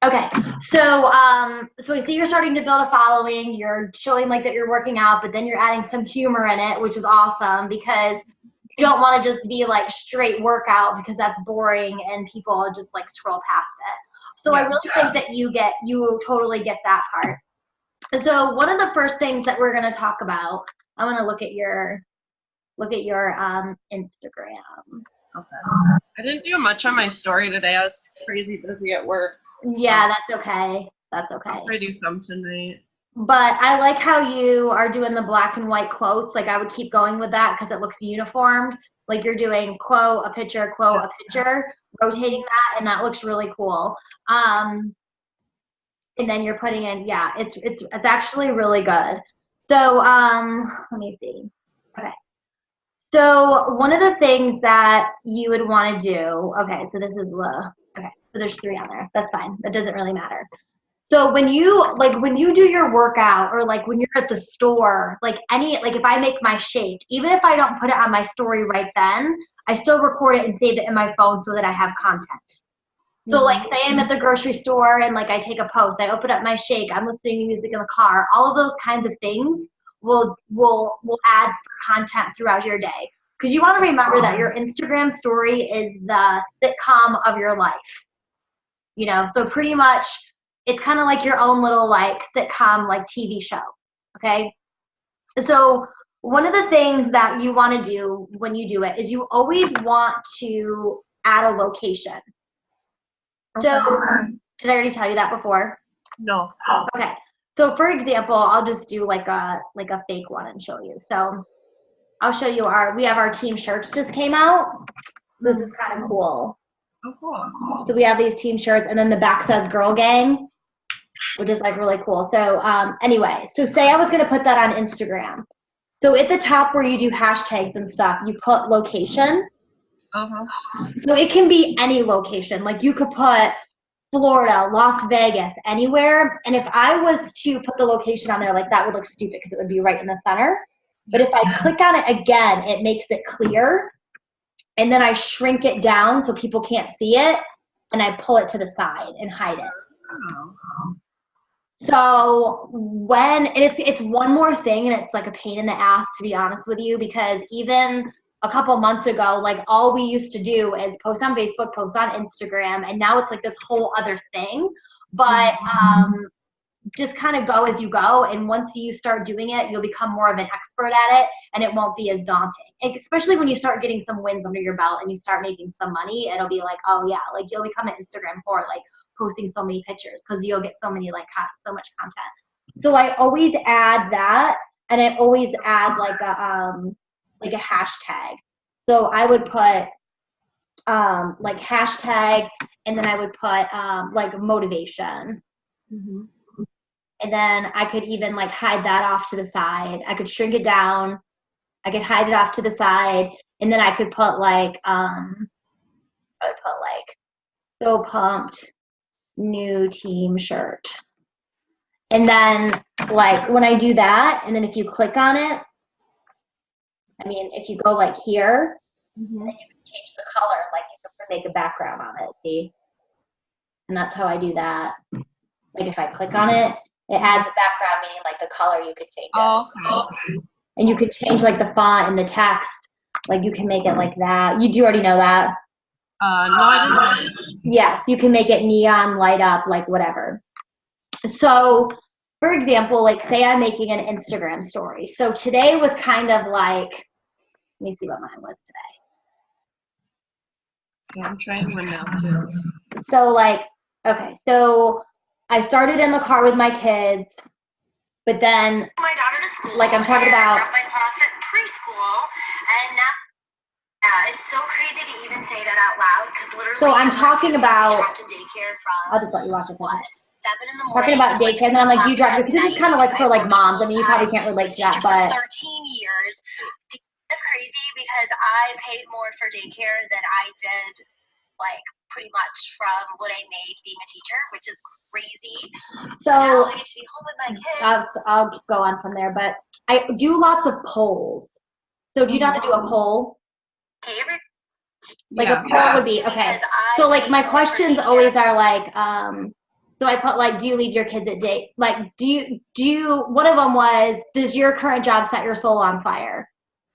Okay, so so I see you're starting to build a following. You're showing like that you're working out, but then you're adding some humor in it, which is awesome because you don't want to just be like straight workout because that's boring and people just like scroll past it. So I really think that you totally get that part. So one of the first things that we're going to talk about, I want to look at your Instagram. Okay. I didn't do much on my story today. I was crazy busy at work. Yeah, that's okay. That's okay. I'll try to do some tonight. But I like how you are doing the black and white quotes. Like I would keep going with that because it looks uniformed. Like you're doing quote, a picture, rotating that, and that looks really cool. And then you're putting in, yeah, it's actually really good. So let me see. Okay. So one of the things that you would want to do, okay, so this is okay, so there's 3 on there. That's fine. That doesn't really matter. So when you do your workout or like when you're at the store, like if I make my shake, even if I don't put it on my story right then, I still record it and save it in my phone so that I have content. So like say I'm at the grocery store and like I take a post, I open up my shake, I'm listening to music in the car, all of those kinds of things will add content throughout your day. Because you want to remember that your Instagram story is the sitcom of your life. You know, so pretty much it's kind of like your own little like sitcom like TV show. Okay. So one of the things that you want to do when you do it is you always want to add a location. So did I already tell you that before? No. Okay. So for example, I'll just do like a fake one and show you. So I'll show you we have our team shirts just came out. This is kind of cool. Oh, cool. So we have these team shirts and then the back says Girl Gang, which is like really cool. So anyway, so say I was going to put that on Instagram. So at the top where you do hashtags and stuff, you put location. So it can be any location. Like you could put Florida, Las Vegas, anywhere. And if I was to put the location on there, like that would look stupid because it would be right in the center. But if I click on it again, it makes it clear. And then I shrink it down so people can't see it. And I pull it to the side and hide it. So it's one more thing, and it's like a pain in the ass, to be honest with you, because even a couple months ago, like all we used to do is post on Facebook, post on Instagram, and now it's like this whole other thing. But just kind of go as you go, and once you start doing it, you'll become more of an expert at it, and it won't be as daunting. And especially when you start getting some wins under your belt and you start making some money, it'll be like, oh yeah, like you'll become an Instagram for like posting so many pictures because you'll get so many so much content. So I always add that, and I always add like a hashtag. So I would put like hashtag, and then I would put like motivation. And then I could even like hide that off to the side. I could shrink it down. I could hide it off to the side, and then I could put like I would put like so pumped new team shirt. And then like when I do that, and then if you click on it, I mean if you go like here, then you can change the color, like you can make a background on it, see? And that's how I do that. Like if I click on it, it adds a background, meaning like the color you could change it. Okay. And you could change like the font and the text. Like you can make it like that. You do already know that? No, I didn't. Yes, you can make it neon, light up, like whatever. So for example, like say I'm making an Instagram story. So today was kind of like, let me see what mine was today. Yeah, I'm trying one now too. So like, okay, so I started in the car with my kids, but then my daughter to school, like I'm talking about, drop my son off at preschool, and now it's so crazy to even say that out loud because literally. So I'm talking about. Dropped to daycare from. I'll just let you watch it. 7 in the morning. Talking about daycare, and then I'm like, do you drop your? Because this is kind of like for like moms. I mean, you probably can't relate to that, but. 13 years. It's crazy because I paid more for daycare than I did, like pretty much from what I made being a teacher, which is crazy. So now I get to be home with my kids. I'll go on from there, but I do lots of polls. So do you know how to do a poll? Okay, Like Yeah. a poll would be, okay. Because I So like paid my more for questions daycare. always are like, so I put like, do you leave your kids at day? Like, one of them was, does your current job set your soul on fire?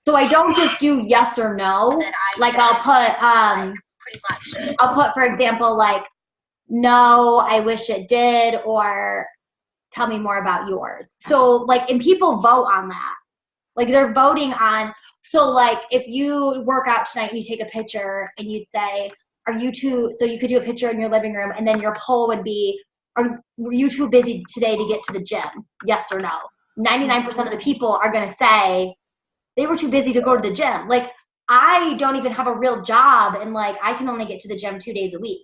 So I don't just do yes or no. And then I Like did, I'll put, like, pretty much. I'll put, for example, like, no, I wish it did, or tell me more about yours. So like, and people vote on that. Like they're voting on, so like if you work out tonight and you take a picture and you'd say, so you could do a picture in your living room and then your poll would be, were you too busy today to get to the gym? Yes or no. 99% of the people are going to say they were too busy to go to the gym. Like I don't even have a real job and like I can only get to the gym 2 days a week.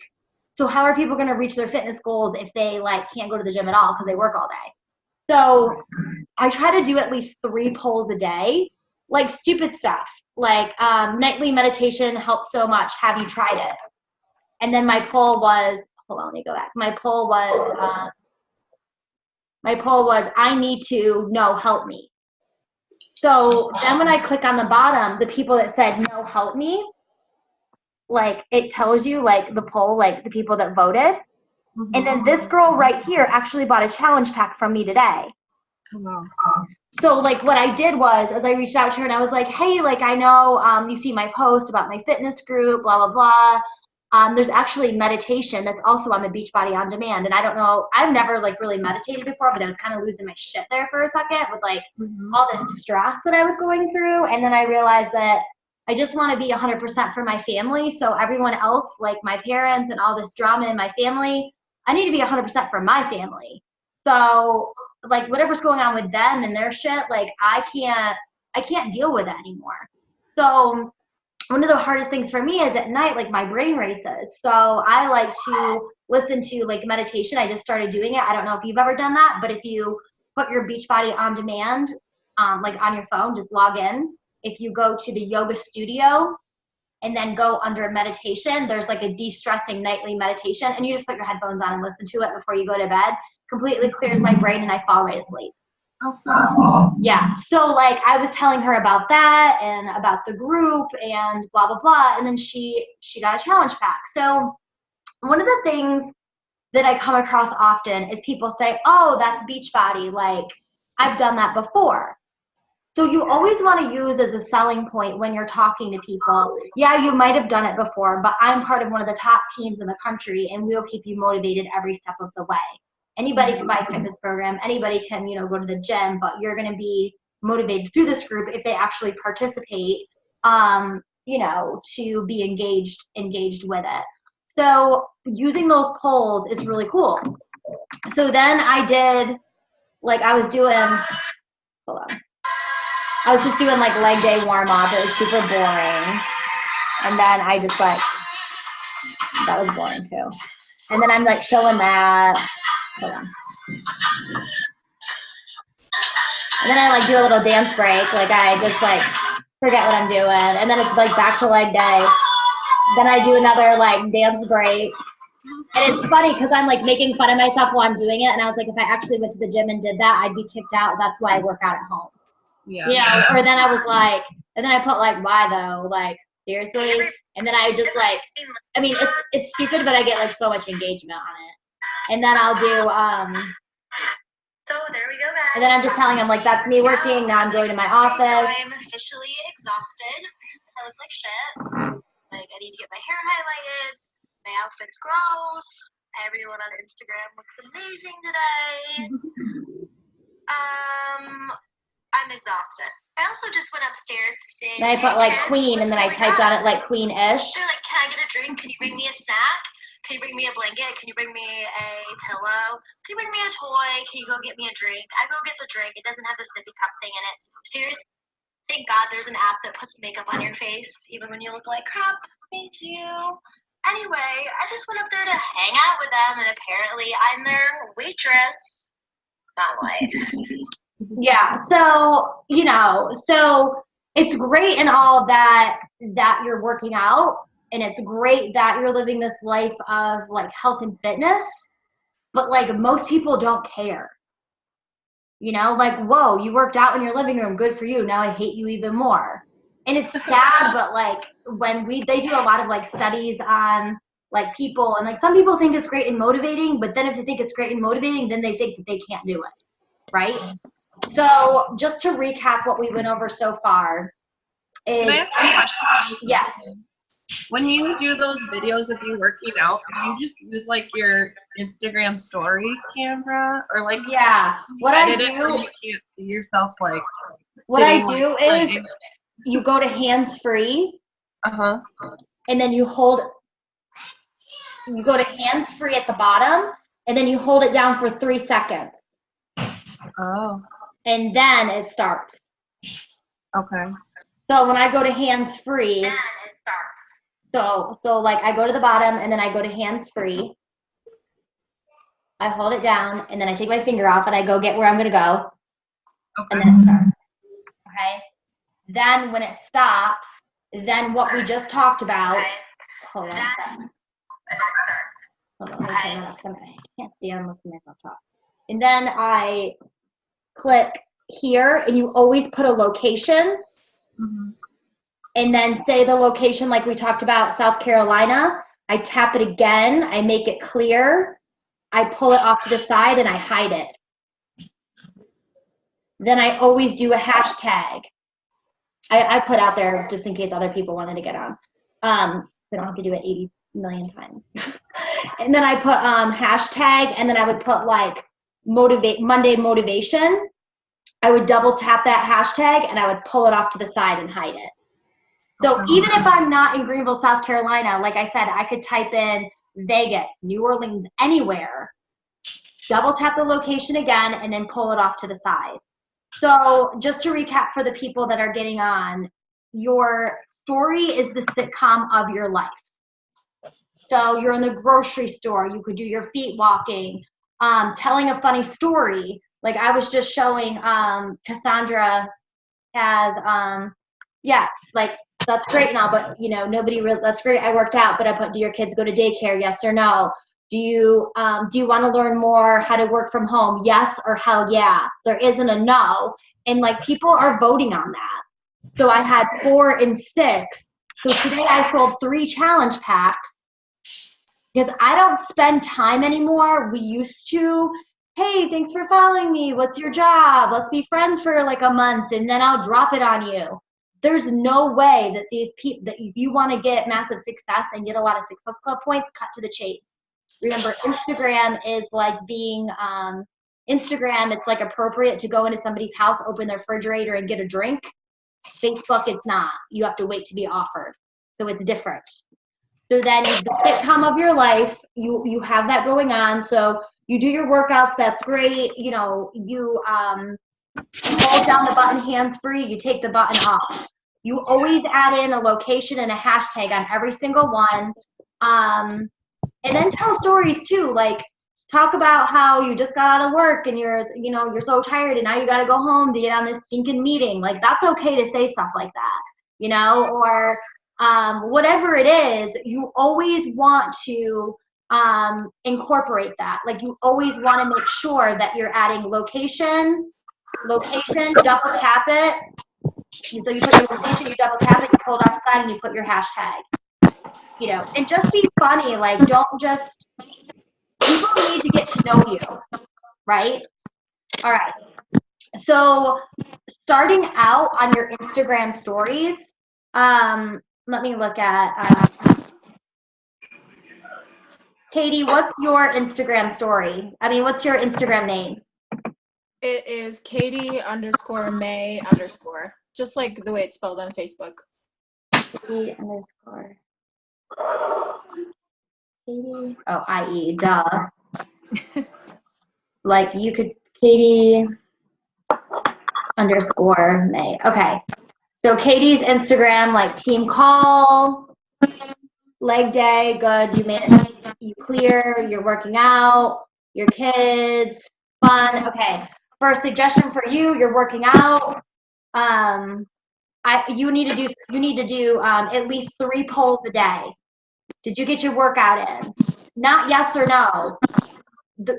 So how are people going to reach their fitness goals if they like can't go to the gym at all because they work all day? So I try to do at least 3 polls a day, like stupid stuff, like nightly meditation helps so much. Have you tried it? And then my poll was, hold on, let me go back. My poll was, I need to, no, help me. So then when I click on the bottom, the people that said, no, help me, like it tells you like the poll, like the people that voted. Mm-hmm. And then this girl right here actually bought a challenge pack from me today. Wow. So like what I did was, as I reached out to her and I was like, hey, like I know you see my post about my fitness group, blah, blah, blah. There's actually meditation that's also on the Beachbody On Demand. And I don't know, I've never like really meditated before, but I was kind of losing my shit there for a second with like all this stress that I was going through. And then I realized that I just want to be 100% for my family. So everyone else, like my parents and all this drama in my family, I need to be 100% for my family. So like whatever's going on with them and their shit, like I can't deal with it anymore. So one of the hardest things for me is at night, like my brain races. So I like to listen to like meditation. I just started doing it. I don't know if you've ever done that, but if you put your Beachbody On Demand, like on your phone, just log in. If you go to the yoga studio and then go under meditation, there's like a de-stressing nightly meditation, and you just put your headphones on and listen to it before you go to bed. Completely clears my brain and I fall right asleep. Yeah, so like I was telling her about that and about the group and blah, blah, blah, and then she got a challenge pack. So one of the things that I come across often is people say, oh, that's Beachbody, like I've done that before. So you always want to use as a selling point when you're talking to people, yeah, you might have done it before, but I'm part of one of the top teams in the country and we'll keep you motivated every step of the way. Anybody can buy a fitness program, anybody can, go to the gym, but you're going to be motivated through this group if they actually participate, to be engaged with it. So using those polls is really cool. So then I did, like I was just doing like leg day warm up. It was super boring. And then I just like, that was boring too. And then I'm like showing that. Hold on. And then I like do a little dance break. Like I just like forget what I'm doing. And then it's like back to leg day. Then I do another like dance break. And it's funny because I'm like making fun of myself while I'm doing it. And I was like, if I actually went to the gym and did that, I'd be kicked out. That's why I work out at home. Yeah. Or then I was like, and then I put like, why though? Like, seriously? And then I just like, I mean, it's stupid, but I get like so much engagement on it. And then I'll do, So there we go, guys. and then I'm just telling them like, that's me working. Now I'm going to my office. So I'm officially exhausted. I look like shit. Like I need to get my hair highlighted. My outfit's gross. Everyone on Instagram looks amazing today. I'm exhausted. I also just went upstairs to see. And I put like queen, and then I typed on it like queen-ish. They're like, can I get a drink? Can you bring me a snack? Can you bring me a blanket? Can you bring me a pillow? Can you bring me a toy? Can you go get me a drink? I go get the drink. It doesn't have the sippy cup thing in it. Seriously, thank God there's an app that puts makeup on your face, even when you look like crap. Thank you. Anyway, I just went up there to hang out with them, and apparently I'm their waitress. Not wife. Yeah, so so it's great and all that you're working out, and it's great that you're living this life of like health and fitness, but like most people don't care. Like, whoa, you worked out in your living room, good for you. Now I hate you even more. And it's sad, but like when they do a lot of like studies on like people, and like some people think it's great and motivating, but then if they think it's great and motivating, then they think that they can't do it, right? So just to recap what we went over so far Can is, I ask a question? yes. When you do those videos of you working out, do you just use like your Instagram story camera, or like Yeah, what I edit it where do, you can't see yourself like what I sitting, do like, is you go to hands free, uh-huh. and then you go to hands free at the bottom, and then you hold it down for 3 seconds, Oh, and then it starts. okay. So when I go to hands free, Then it starts. so like I go to the bottom and then I go to hands free. I hold it down and then I take my finger off and I go get where I'm gonna go, and Okay. then it starts. Okay. Then when it stops, then what we just talked about. Okay. Hold on. Then it starts. Hold on. Let me turn that up. 'Cause I can't stand listening to myself talk. And then I click here, and you always put a location. Mhm. And then say the location like we talked about, South Carolina. I tap it again, I make it clear, I pull it off to the side, and I hide it. Then I always do a hashtag. I put out there just in case other people wanted to get on. We don't have to do it 80 million times. And then I put hashtag, and then I would put like Monday motivation. I would double tap that hashtag, and I would pull it off to the side and hide it. So even if I'm not in Greenville, South Carolina, like I said, I could type in Vegas, New Orleans, anywhere, double tap the location again, and then pull it off to the side. So just to recap for the people that are getting on, your story is the sitcom of your life. So you're in the grocery store, you could do your feet walking, telling a funny story. Like I was just showing Cassandra has, like, that's great now, but you know, nobody really, that's great, I worked out, but I put, do your kids go to daycare, yes or no? Do you want to learn more how to work from home, yes or hell yeah? There isn't a no. And like people are voting on that. So I had 4 and 6. So today I sold 3 challenge packs because I don't spend time anymore. We used to, hey, thanks for following me, what's your job, let's be friends for like a month and then I'll drop it on you. There's no way that these people, that if you want to get massive success and get a lot of Success Club points, cut to the chase. Remember, Instagram is like being, Instagram, it's like appropriate to go into somebody's house, open their refrigerator and get a drink. Facebook, it's not. You have to wait to be offered. So it's different. So then the sitcom of your life, you have that going on. So you do your workouts, that's great. You know, you hold down the button hands free, you take the button off. You always add in a location and a hashtag on every single one. And then tell stories too, like talk about how you just got out of work and you're so tired and now you got to go home to get on this stinking meeting. Like that's okay to say stuff like that, you know, or whatever it is, you always want to incorporate that. Like you always want to make sure that you're adding location, double tap it. And so you put your location, you double tap it, you pull it off the side, and you put your hashtag. You know, and just be funny. Like, don't just, people need to get to know you, right? All right. So starting out on your Instagram stories, let me look at, Katie, what's your Instagram story? I mean, what's your Instagram name? It is Katie_May_, just like the way it's spelled on Facebook. Katie _ Katie, oh, IE, duh. Like you could, Katie _May. Okay. So Katie's Instagram, like team call, leg day, good. You made it, you clear, you're working out, your kids, fun. Okay. First suggestion for you, you're working out. You need to do at least 3 polls a day. Did you get your workout in? Not yes or no.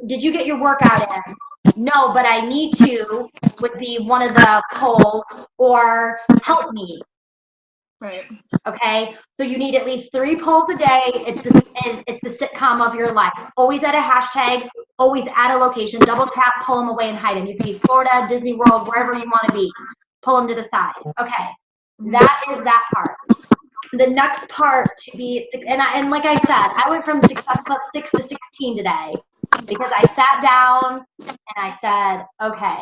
Did you get your workout in? No, but I need to would be one of the polls, or help me. Right. Okay, so you need at least 3 polls a day. It's the sitcom of your life. Always add a hashtag, always add a location, double tap, pull them away and hide them. You can be Florida, Disney World, wherever you want to be. Pull them to the side. Okay, that is that part. The next part to be, and like I said, I went from Success Club 6 to 16 today because I sat down and I said, okay,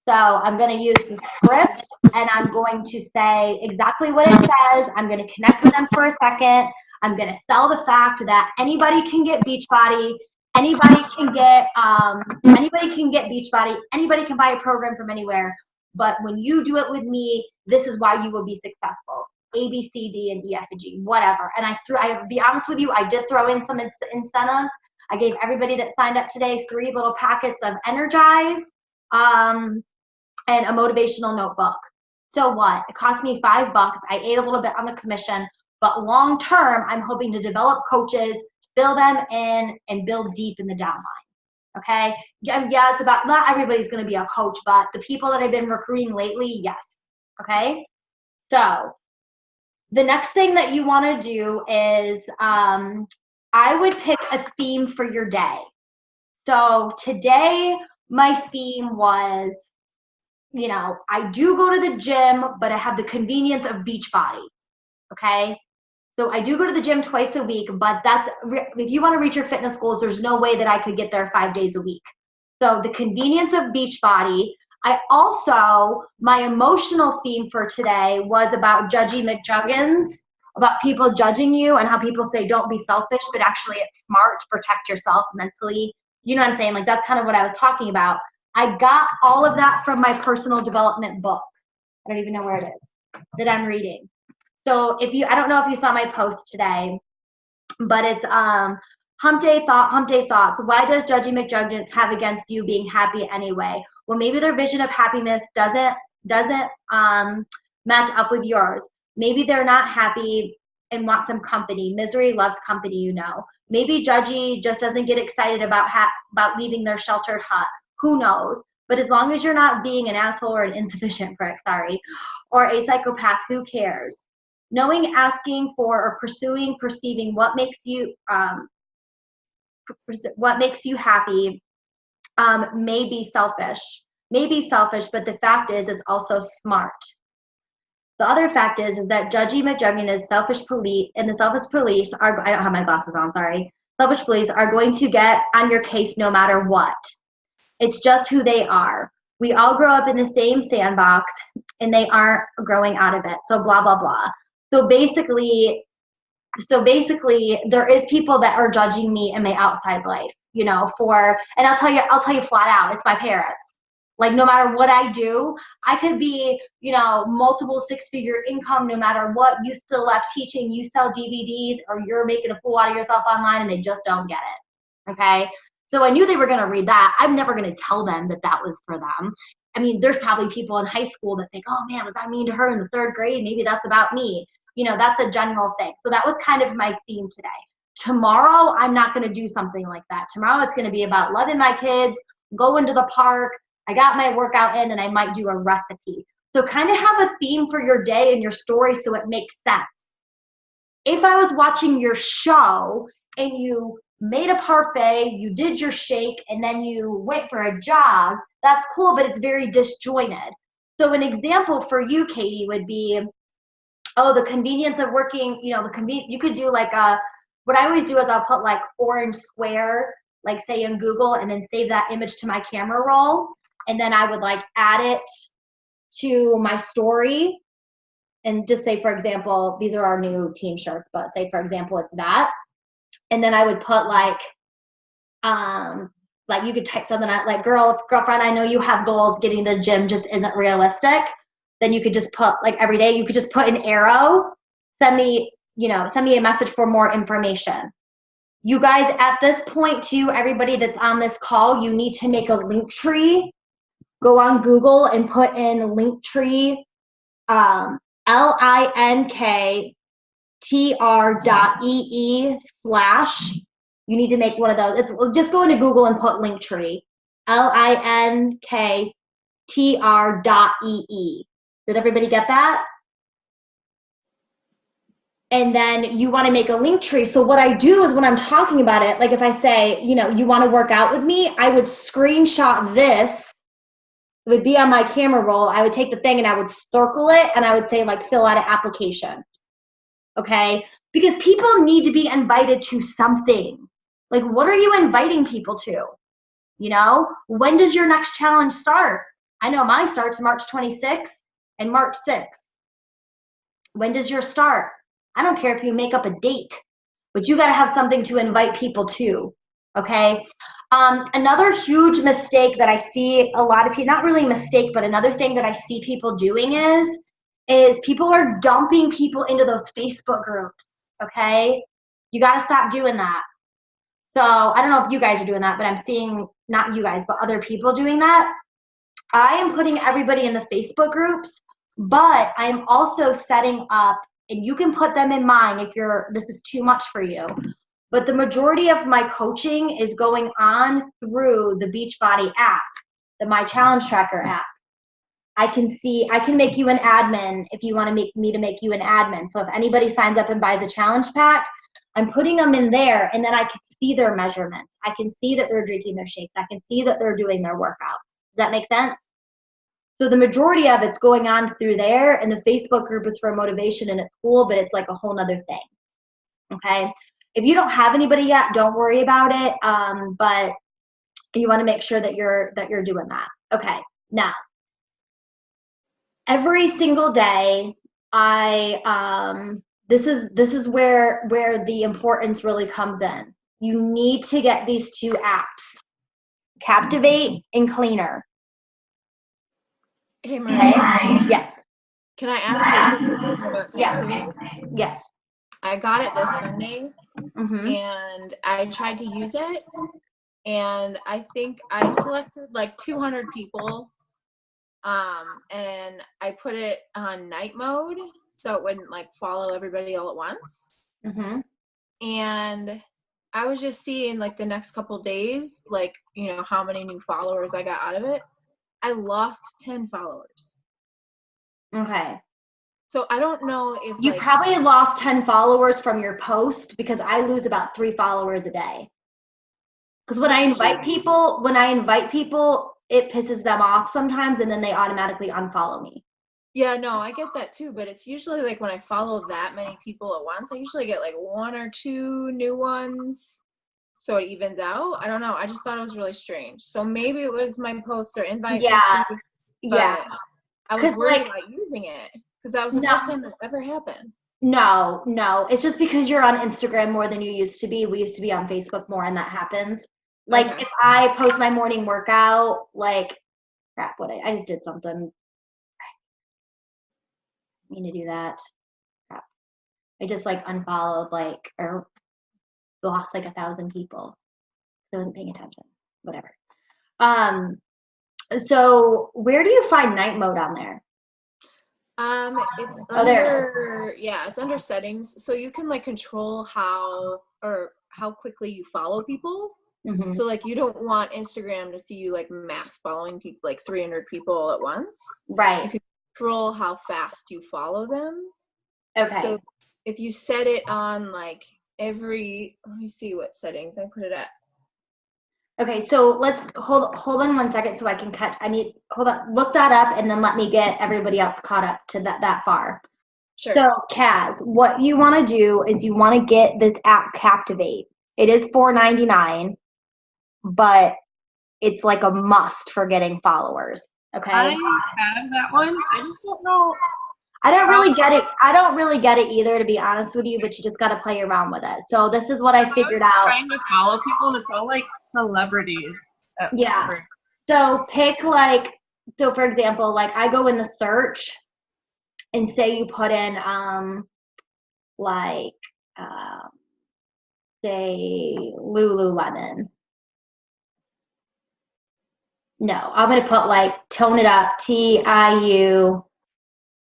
so I'm going to use the script and I'm going to say exactly what it says. I'm going to connect with them for a second. I'm going to sell the fact that anybody can get Beachbody. Anybody can get Beachbody. Anybody can buy a program from anywhere. But when you do it with me, this is why you will be successful. A, B, C, D, and E, F, and G, whatever. And I'll be honest with you, I did throw in some incentives. I gave everybody that signed up today 3 little packets of Energize. And a motivational notebook. So what? It cost me $5. I ate a little bit on the commission, but long term, I'm hoping to develop coaches, fill them in, and build deep in the downline. Okay? Yeah, it's about, not everybody's going to be a coach, but the people that I've been recruiting lately, yes. Okay? So the next thing that you want to do is I would pick a theme for your day. So today, my theme was, you know, I do go to the gym, but I have the convenience of Beachbody, okay? So I do go to the gym twice a week, but if you want to reach your fitness goals, there's no way that I could get there 5 days a week. So the convenience of Beachbody. My emotional theme for today was about Judgy McJuggins, about people judging you and how people say don't be selfish, but actually it's smart to protect yourself mentally. You know what I'm saying? Like that's kind of what I was talking about. I got all of that from my personal development book. I don't even know where it is that I'm reading. So I don't know if you saw my post today, but it's Hump Day Thoughts. Why does Judgy McJuggin have against you being happy anyway? Well, maybe their vision of happiness doesn't match up with yours. Maybe they're not happy and want some company. Misery loves company, you know. Maybe Judgy just doesn't get excited about leaving their sheltered hut. Who knows? But as long as you're not being an asshole or an insufficient prick, or a psychopath, who cares? Knowing, asking for, or perceiving what makes you happy may be selfish, but the fact is it's also smart. The other fact is that Judgy McJuggin is selfish police, and the selfish police are, I don't have my glasses on, sorry. Selfish police are going to get on your case no matter what. It's just who they are. We all grow up in the same sandbox, and they aren't growing out of it. So blah, blah, blah. So basically, there is people that are judging me in my outside life, you know, and I'll tell you flat out, it's my parents. Like no matter what I do, I could be, you know, multiple 6-figure income, no matter what. You still left teaching, you sell DVDs, or you're making a fool out of yourself online, and they just don't get it. Okay? So I knew they were going to read that. I'm never going to tell them that was for them. I mean, there's probably people in high school that think, oh man, was I mean to her in the 3rd grade? Maybe that's about me. You know, that's a general thing. So that was kind of my theme today. Tomorrow, I'm not going to do something like that. Tomorrow, it's going to be about loving my kids, going to the park. I got my workout in, and I might do a recipe. So kind of have a theme for your day and your story so it makes sense. If I was watching your show and you made a parfait, you did your shake, and then you went for a jog, that's cool, but it's very disjointed. So an example for you, Katie, would be, the convenience of working, you know, you could do like what I always do is I'll put like orange square, like say in Google, and then save that image to my camera roll. And then I would like add it to my story and just say, for example, these are our new team shirts, but say, for example, it's that. And then I would put like you could type something out like, girlfriend, I know you have goals, getting to the gym just isn't realistic. Then you could just put like every day, you could just put an arrow, send me a message for more information. You guys, at this point too, everybody that's on this call, you need to make a link tree. Go on Google and put in Linktree, linktr.ee/ you need to make one of those. Just go into Google and put Linktree, linktr.ee. Did everybody get that? and then you want to make a link tree. So what I do is when I'm talking about it, like if I say, you know, you want to work out with me, I would screenshot this. It would be on my camera roll. I would take the thing and I would circle it and I would say like fill out an application. Okay? Because people need to be invited to something. Like what are you inviting people to? You know, when does your next challenge start? I know mine starts March 26th and March 6th. When does yours start? I don't care if you make up a date, but you got to have something to invite people to. Okay. Another huge mistake that I see a lot of people, not really a mistake, but another thing that I see people doing is people are dumping people into those Facebook groups. Okay. You got to stop doing that. So I don't know if you guys are doing that, but I'm seeing not you guys, but other people doing that. I am putting everybody in the Facebook groups, but I'm also setting up, and you can put them in mine if this is too much for you. But the majority of my coaching is going on through the Beachbody app, the My Challenge Tracker app. I can make you an admin if you want to make you an admin. So if anybody signs up and buys a challenge pack, I'm putting them in there, and then I can see their measurements. I can see that they're drinking their shakes. I can see that they're doing their workouts. Does that make sense? So the majority of it's going on through there, and the Facebook group is for motivation and it's cool, but it's like a whole nother thing. Okay. If you don't have anybody yet, don't worry about it. But you want to make sure that you're doing that. Okay. Now, every single day, this is where the importance really comes in. You need to get these two apps, Captivate and Cleaner. Hey, Marie. Yes. Can I ask you a question about Captivate? Yes. I got it this Sunday, Mm-hmm. and I tried to use it, and I think I selected like 200 people, and I put it on night mode so it wouldn't like follow everybody all at once. Mm-hmm. And I was just seeing like the next couple days, like, you know, how many new followers I got out of it. I lost 10 followers. Okay. So I don't know if you probably lost 10 followers from your post, because I lose about 3 followers a day. Because when I invite people, it pisses them off sometimes, and then they automatically unfollow me. Yeah, no, I get that too, but it's usually like when I follow that many people at once, I usually get like 1 or 2 new ones. So it evens out. I don't know. I just thought it was really strange. So maybe it was my posts or invite. Yeah. Yeah. I was worried about using it because that was the first time that ever happened. No. It's just because you're on Instagram more than you used to be. We used to be on Facebook more, and that happens. Like, okay. If I post my morning workout, like, crap, I just did something. I mean to do that. Crap. I just like unfollowed or lost like 1,000 people. I wasn't paying attention. Whatever. So where do you find night mode on there? It's under, it's under settings. So you can like control how quickly you follow people. Mm-hmm. So like you don't want Instagram to see you like mass following people, like 300 people at once. Right. You can control how fast you follow them. Okay. So if you set it on like let me see what settings I put it at. Okay, so let's hold on 1 second so I can look that up, and then let me get everybody else caught up to that far. Sure. So Kaz, what you want to do is you want to get this app Captivate. It is $4.99, but it's like a must for getting followers. Okay. I have that one. I just don't know. I don't really get it. I don't really get it either, to be honest with you, but you just got to play around with it. So this is what I figured out. Trying to follow people, and it's all like celebrities. Yeah. So pick so for example, like I go in the search and say you put in say Lululemon. No, I'm going to put like Tone It Up, TIU.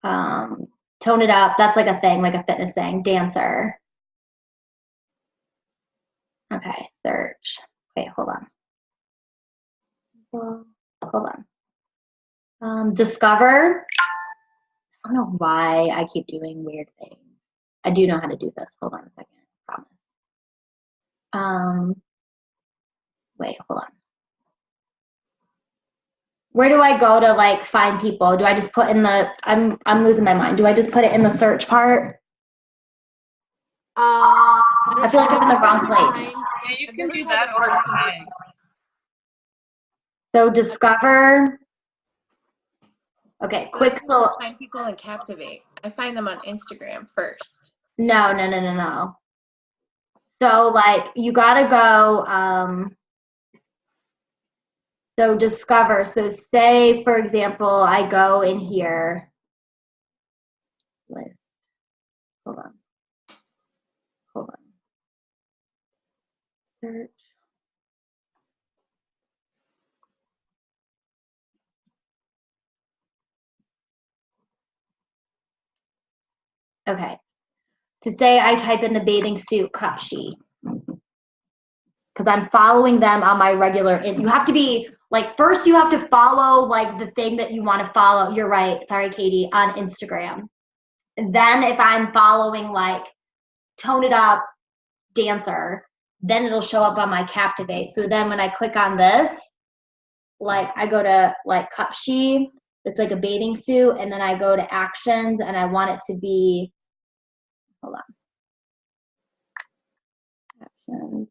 Tone It Up, that's like a thing, like a fitness thing, dancer. Okay, search. Okay, hold on. Discover. I don't know why I keep doing weird things. I do know how to do this. Hold on a second. I promise. Wait, hold on. Where do I go to like find people? Do I just put in the, I'm losing my mind. Do I just put it in the search part? I feel like I'm in the wrong place. Yeah, you can do that or tag. So discover. Okay, quick. So find people and Captivate. I find them on Instagram first. No. So like you gotta go. So discover. So say for example, I go in here. List. Hold on. Search. Okay. So say I type in the bathing suit cut sheet. Because I'm following them on my regular, you have to be, like, first you have to follow, like, the thing that you want to follow. You're right. Sorry, Katie, on Instagram. And then if I'm following, like, Tone It Up Dancer, then it'll show up on my Captivate. So then when I click on this, like, I go to, like, cup sheets. It's like a bathing suit. And then I go to actions, and I want it to be, hold on.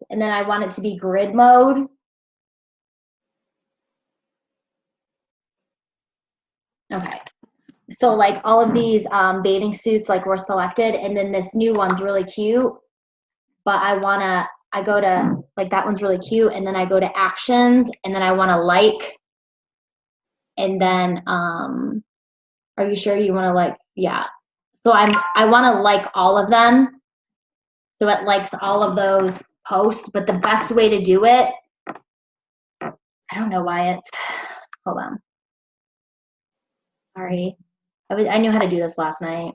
And then I want it to be grid mode. Okay. So like all of these bathing suits like were selected, and then this new one's really cute, but I go to, like, that one's really cute, and then I go to actions, and then I want to like, and then are you sure you want to like? Yeah. So I want to like all of them, so it likes all of those posts, but the best way to do it, I don't know why it's, hold on. Sorry. I knew how to do this last night.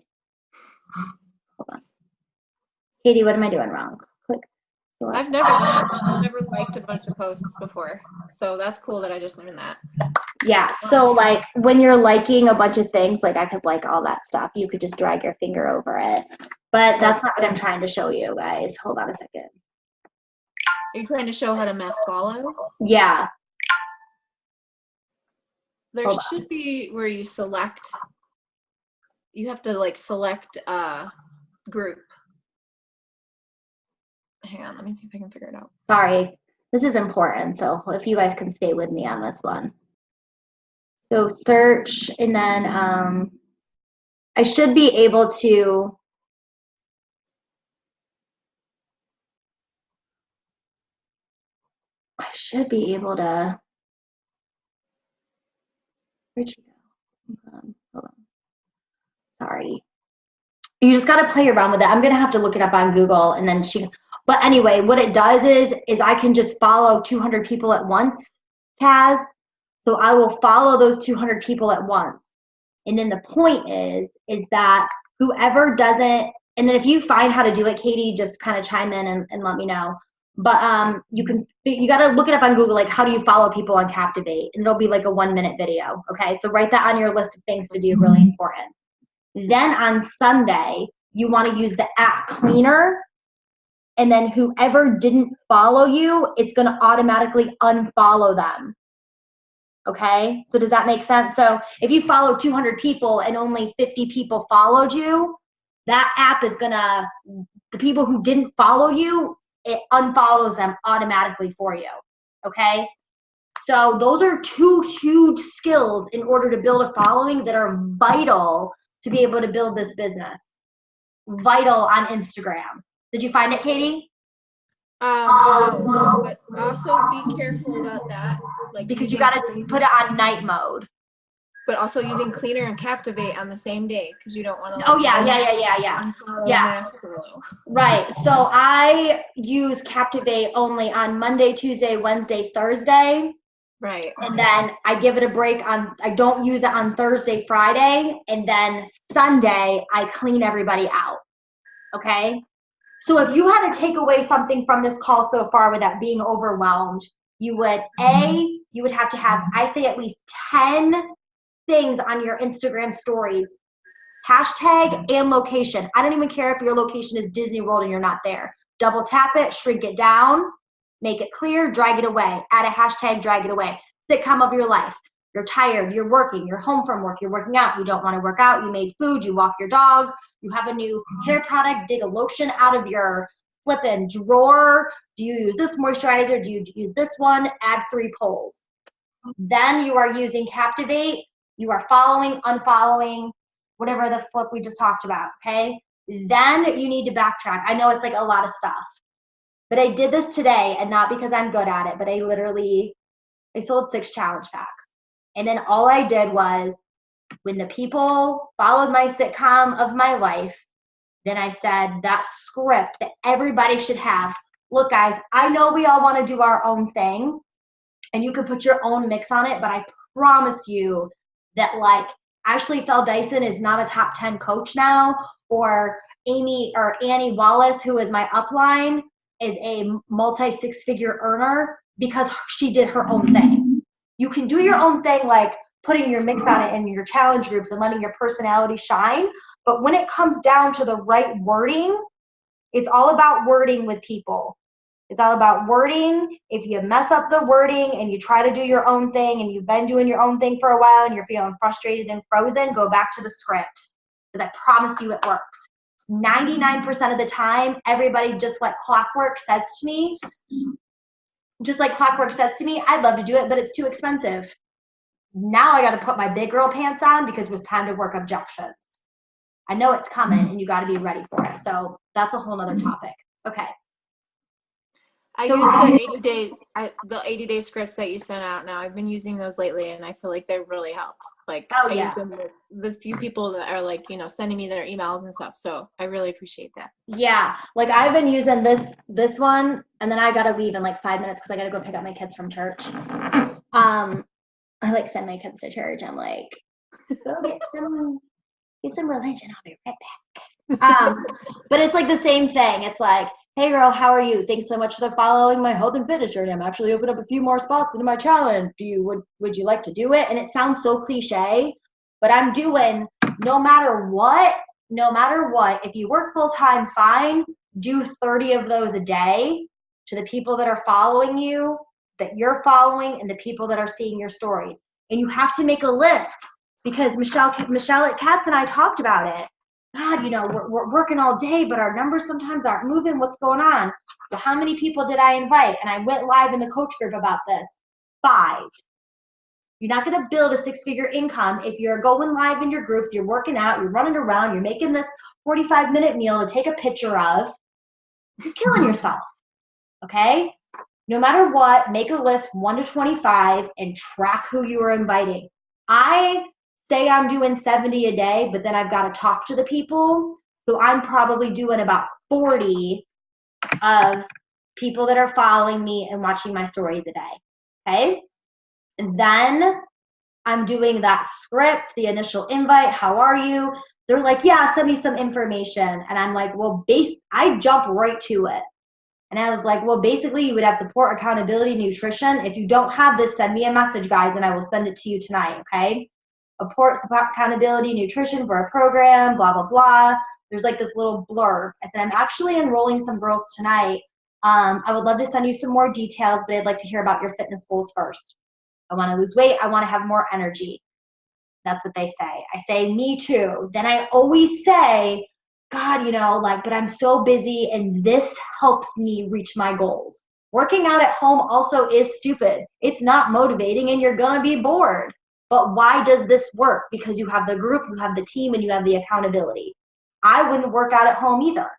Hold on. Katie, what am I doing wrong? Click. I've never done it. I've never liked a bunch of posts before. So that's cool that I just learned that. Yeah, so like when you're liking a bunch of things, like I could like all that stuff. You could just drag your finger over it. But that's not what I'm trying to show you guys. Hold on a second. Are you trying to show how to mass follow? Yeah. There should be where you select. You have to like select a group. Hang on, let me see if I can figure it out. Sorry, this is important. So if you guys can stay with me on this one. So search, and then I should be able to. I should be able to. Where'd you go? Hold on. Sorry. You just got to play around with it. I'm going to have to look it up on Google, and then but anyway, what it does is I can just follow 200 people at once, Kaz. So I will follow those 200 people at once. And then the point is that whoever doesn't, and then if you find how to do it, Katie, just kind of chime in and let me know. But you got to look it up on Google, like how do you follow people on Captivate? And it'll be like a 1-minute video. Okay, so write that on your list of things to do, really important. Then on Sunday, you want to use the app cleaner, and then whoever didn't follow you, it's going to automatically unfollow them. Okay, so does that make sense? So if you follow 200 people and only 50 people followed you, that app is gonna, the people who didn't follow you, it unfollows them automatically for you. Okay, so those are 2 huge skills in order to build a following that are vital to be able to build this business. Vital on Instagram. Did you find it, Katie? No, but also be careful about that. Like, because you got to put it on night mode. But also using Cleaner and Captivate on the same day, because you don't want to. Like, oh yeah. Right. So I use Captivate only on Monday, Tuesday, Wednesday, Thursday. Right. And then I give it a break I don't use it on Thursday, Friday, and then Sunday I clean everybody out. Okay. So if you had to take away something from this call so far without being overwhelmed, you would have to have, I say, at least 10 things on your Instagram stories, Hashtag and location. I don't even care if your location is Disney World and you're not there. Double tap it, shrink it down, make it clear, drag it away. Add a hashtag, drag it away. Sitcom of your life. You're tired, you're working, you're home from work, you're working out, you don't want to work out, you made food, you walk your dog, you have a new hair product, dig a lotion out of your flippin' drawer. Do you use this moisturizer? Do you use this one? Add 3 polls. Then you are using Captivate. You are following, unfollowing, whatever the flip we just talked about, okay? Then you need to backtrack. I know it's like a lot of stuff, but I did this today, and not because I'm good at it, but I sold 6 challenge packs. And then all I did was, when the people followed my sitcom of my life, then I said that script that everybody should have. Look, guys, I know we all want to do our own thing, and you can put your own mix on it, but I promise you that, like, Ashley Fell Dyson is not a top 10 coach now, or Annie Wallace, who is my upline, is a multi-6-figure earner because she did her own thing. You can do your own thing, like putting your mix on it in your challenge groups and letting your personality shine. But when it comes down to the right wording, it's all about wording with people. It's all about wording. If you mess up the wording and you try to do your own thing and you've been doing your own thing for a while and you're feeling frustrated and frozen, go back to the script, because I promise you it works. 99% of the time, everybody just like clockwork says to me, I'd love to do it, but it's too expensive. Now I got to put my big girl pants on because it was time to work objections. I know it's coming and you got to be ready for it. So that's a whole nother topic. Okay. I use the 80-day scripts that you sent out now. I've been using those lately, and I feel like they really helped. Like, I use them with the few people that are, like, you know, sending me their emails and stuff. So I really appreciate that. Yeah, like I've been using this one, and then I gotta leave in like 5 minutes because I gotta go pick up my kids from church. I like send my kids to church. I'm like, go get some religion. I'll be right back. But it's like the same thing. It's like, hey girl, how are you? Thanks so much for following my health and fitness journey. I'm actually opened up a few more spots into my challenge. Would you like to do it? And it sounds so cliche, but I'm doing no matter what, if you work full time, fine, do 30 of those a day to the people that are following you, that you're following, and the people that are seeing your stories. And you have to make a list, because Michelle at Katz and I talked about it. God, you know, we're working all day, but our numbers sometimes aren't moving. What's going on? So how many people did I invite? And I went live in the coach group about this. 5. You're not going to build a 6-figure income if you're going live in your groups, you're working out, you're running around, you're making this 45-minute meal to take a picture of. You're killing yourself, okay? No matter what, make a list 1 to 25 and track who you are inviting. I say I'm doing 70 a day, but then I've got to talk to the people. So I'm probably doing about 40 of people that are following me and watching my stories a day, okay? And then I'm doing that script, the initial invite, how are you? They're like, yeah, send me some information. And I'm like, well, I jump right to it. And I was like, well, basically you would have support, accountability, nutrition. If you don't have this, send me a message, guys, and I will send it to you tonight, okay? Support, accountability, nutrition for a program, blah, blah, blah. There's like this little blurb. I said, I'm actually enrolling some girls tonight. I would love to send you some more details, but I'd like to hear about your fitness goals first. I want to lose weight. I want to have more energy. That's what they say. I say, me too. Then I always say, God, you know, like, but I'm so busy and this helps me reach my goals. Working out at home also is stupid. It's not motivating and you're going to be bored. But why does this work? Because you have the group, you have the team, and you have the accountability. I wouldn't work out at home either.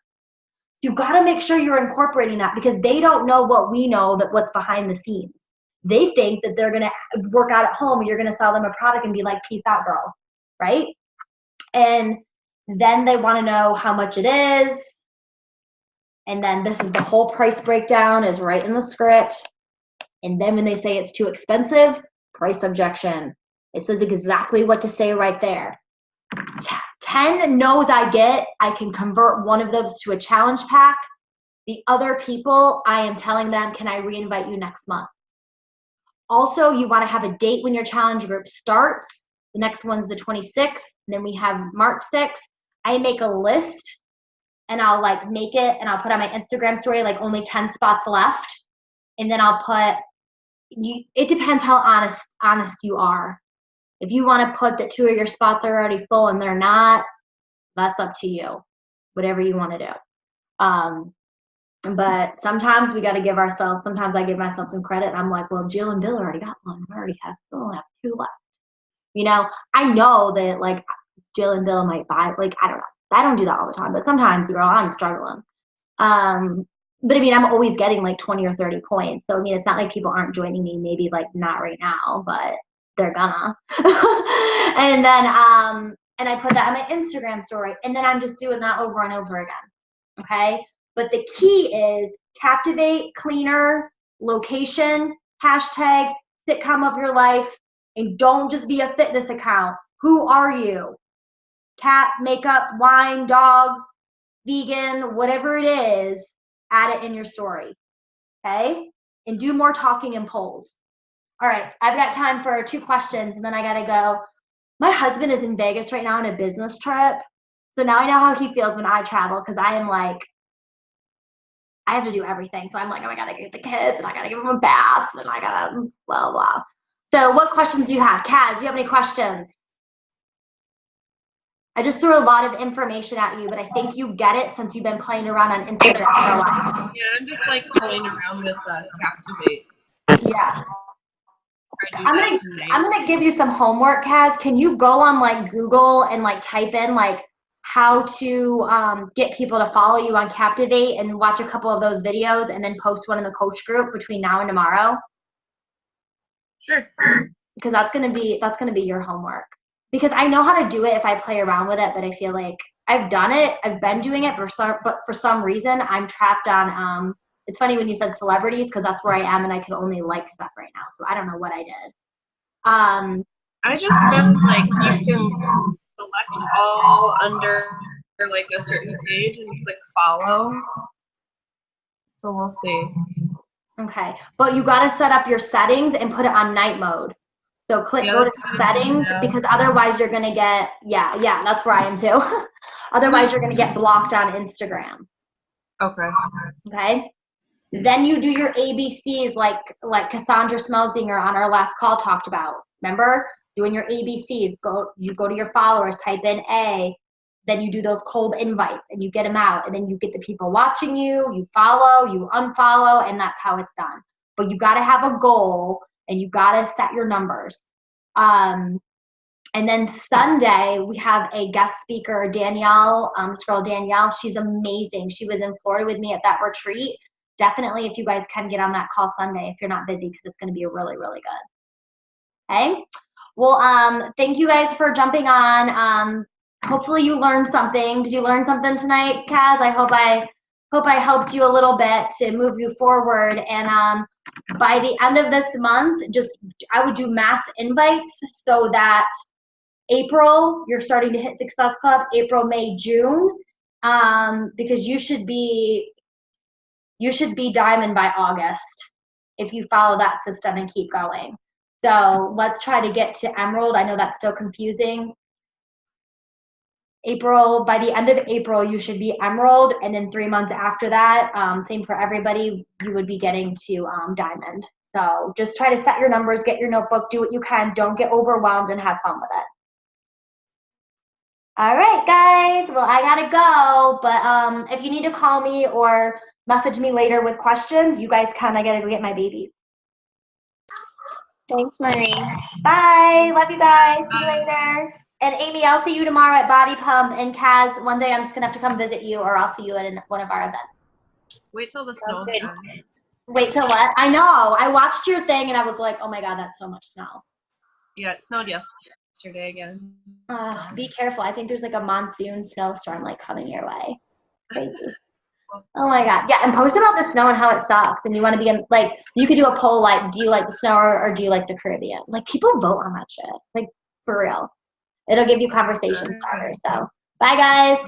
You got to make sure you're incorporating that, because they don't know what we know, that what's behind the scenes. They think that they're going to work out at home and you're going to sell them a product and be like, peace out, girl, right? And then they want to know how much it is. And then this is the whole price breakdown is right in the script. And then when they say it's too expensive, price objection. It says exactly what to say right there. 10 no's I get, I can convert one of those to a challenge pack. The other people, I am telling them, can I reinvite you next month? Also, you want to have a date when your challenge group starts. The next one's the 26th. Then we have March 6th. I make a list and I'll like make it and I'll put on my Instagram story like only 10 spots left. And then I'll put, it depends how honest you are. If you want to put that 2 of your spots are already full and they're not, that's up to you. Whatever you want to do. But sometimes we got to give ourselves, sometimes I give myself some credit. And I'm like, well, Jill and Bill already got one. I already have 2 left. You know, I know that like Jill and Bill might buy, like, I don't know. I don't do that all the time, but sometimes, girl, I'm struggling. But I mean, I'm always getting like 20 or 30 points. So I mean, it's not like people aren't joining me, maybe like not right now, but they're gonna. And then, and I put that on my Instagram story, and then I'm just doing that over and over again. Okay. But the key is captivate, cleaner, location, hashtag, sitcom of your life, and don't just be a fitness account. Who are you? Cat, makeup, wine, dog, vegan, whatever it is, add it in your story. Okay? And do more talking and polls. All right, I've got time for 2 questions, and then I gotta go. My husband is in Vegas right now on a business trip. So now I know how he feels when I travel, because I am like, I have to do everything. So I'm like, oh, I gotta get the kids, and I gotta give them a bath, and I gotta blah, blah. So what questions do you have? Kaz, do you have any questions? I just threw a lot of information at you, but I think you get it since you've been playing around on Instagram for a while. Yeah, I'm just like playing around with Captivate. Yeah. I'm gonna give you some homework, Kaz. Can you go on like Google and like type in like how to get people to follow you on Captivate and watch a couple of those videos and then post one in the coach group between now and tomorrow? Sure. Because that's gonna be your homework. Because I know how to do it if I play around with it, but I feel like I've done it, I've been doing it, but for some reason I'm trapped on, it's funny when you said celebrities, because that's where I am and I can only like stuff right now, so I don't know what I did. I just found like you can select all under like a certain page and click follow. So we'll see. Okay, but you got to set up your settings and put it on night mode. So go to settings, because otherwise you're going to get, yeah, that's where I am too. Otherwise you're going to get blocked on Instagram. Okay. Then you do your ABCs like Cassandra Smelzinger on our last call talked about. Remember? Doing your ABCs. You go to your followers, type in A, then you do those cold invites and you get them out, and then you get the people watching you, you follow, you unfollow, and that's how it's done. But you got to have a goal, and you got to set your numbers. And then Sunday, we have a guest speaker, Danielle, this girl Danielle. She's amazing. She was in Florida with me at that retreat. Definitely, if you guys can get on that call Sunday, if you're not busy, because it's going to be really, really good. Okay? Well, thank you guys for jumping on. Hopefully you learned something. Did you learn something tonight, Kaz? I hope I helped you a little bit to move you forward. And by the end of this month, I would do mass invites so that April, you're starting to hit Success Club, April, May, June, because you should be diamond by August if you follow that system and keep going. So let's try to get to Emerald. I know that's still confusing. April, by the end of April, you should be Emerald, and then 3 months after that, same for everybody, you would be getting to Diamond. So just try to set your numbers, get your notebook, do what you can, don't get overwhelmed, and have fun with it. All right, guys, well, I gotta go, but if you need to call me or message me later with questions, you guys can. I gotta go get my babies. Thanks, Marie. Bye, love you guys, see you later. And Amy, I'll see you tomorrow at Body Pump. And Kaz, one day I'm just gonna have to come visit you, or I'll see you at one of our events. Wait till the snow's done. Wait till what? I know. I watched your thing and I was like, oh my God, that's so much snow. Yeah, it snowed yesterday again. Be careful. I think there's like a monsoon snowstorm like coming your way. Crazy. Oh my God. Yeah, and post about the snow and how it sucks. And you want to be in, like, you could do a poll like, do you like the snow or do you like the Caribbean? Like, people vote on that shit. Like, for real. It'll give you conversation starters. So, bye guys.